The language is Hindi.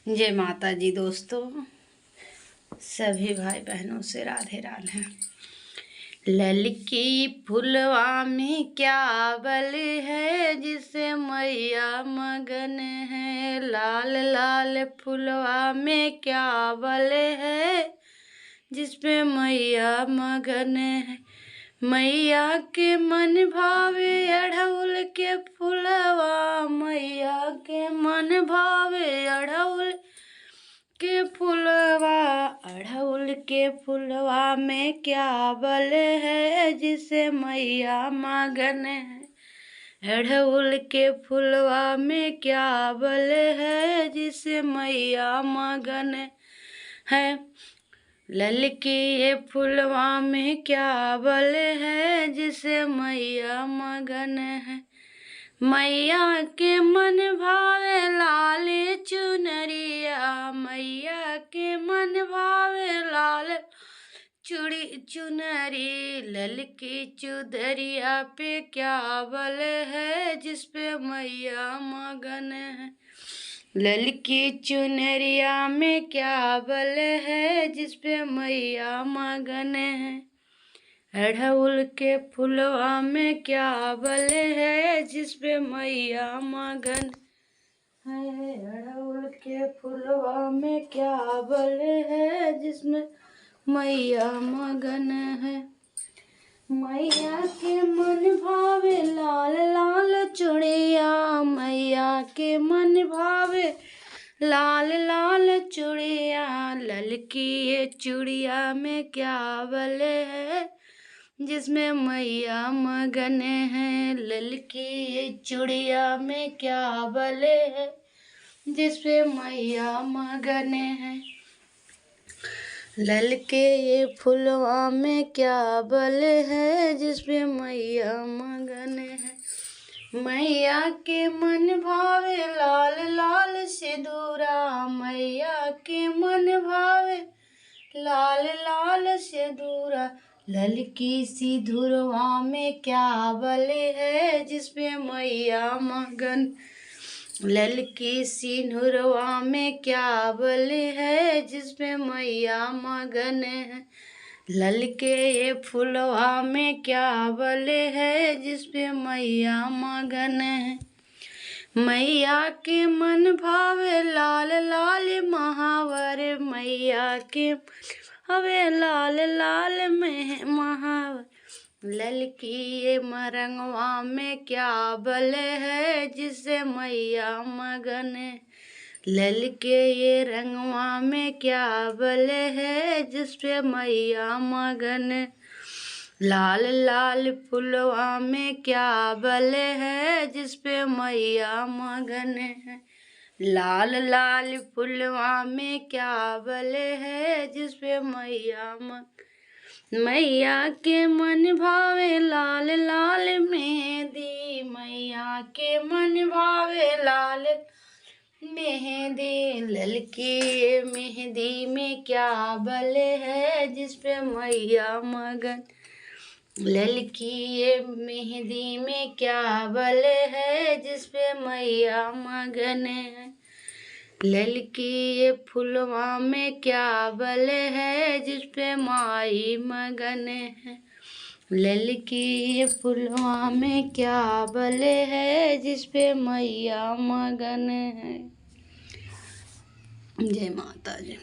जय माता जी दोस्तों, सभी भाई बहनों से राधे राधे। ललकी फुलवा में क्या बल है, जिसे मैया मगन है। लाल लाल फुलवा में क्या बल है, जिसपे मैया मगन है। मैया के मन भावे अढ़उल के फुलवा, मैया के मन भावे अढ़उल के फुलवा। अढ़उल के फुलवा में क्या बल है, जिसे मैया मगन है। अढ़उल के फुलवा में क्या बल है, जिसे मैया मगन है। ललकी ये फुलवा में क्या बल है, जिसे मैया मगन है। मैया के मन भावे लाल चुनरिया, मैया के मन भावे लाल चुनरी। ललकी चुदरिया पे क्या बल है, जिसपे मैया मगन है। ललकी चुनरिया में क्या बल है, जिसपे मैया मगन है। अढ़उल के फुलवा में क्या बल है, जिसपे मैया मगन है। अढ़उल के फुलवा में क्या बल है, जिसमें मैया मगन है। मैया के मन भावे लाल लाल चूड़िया, मैया के मन भावे लाल लाल चूड़िया। ललकी ये चूड़िया में क्या बल है, जिसमें मैया मगन है। ललकी ये चूड़िया में क्या बल है, जिसपे मैया मगन है। ललके ये फुलवा में क्या बल है, जिसपे मैया मगन है। मैया के मन भावे लाल लाल सिंदूरा, मैया के मन भावे लाल लाल सिंदूरा। ललकी सिंदूरवा में क्या बल है, जिसपे मैया मगन। ललकी सिंदूरवा में क्या बल है, जिसपे मैया मगन है। ललके ये फुलवा में क्या बल है, जिसपे मैया मगन है। मैया के मन भावे लाल लाल महावर, मैया के भावे लाल लाल में महावर। ललकी ये मरंगवा में क्या बल है, जिससे मैया मगन है। ललके ये रंगवा में क्या बल है, जिसपे मैया मगन है। लाल लाल फुलवा में क्या बल है, जिसपे मैया मगन है। लाल लाल फुलवा में क्या बल है, जिसपे मैया मगन। मैया के मन भावे लाल लाल मेहंदी, मैया के मन भावे लाल मेहंदी। ललकी मेहंदी में क्या बल है, जिसपे मैया मगन। ललकी ये मेहंदी में क्या बल है, जिसपे मैया मगन है। ललकी ये फुलवा में क्या बल है, जिसपे माई मगन है। ललकी ये फुलवा में क्या बल है, जिसपे मैया मगन है। जय माता जी।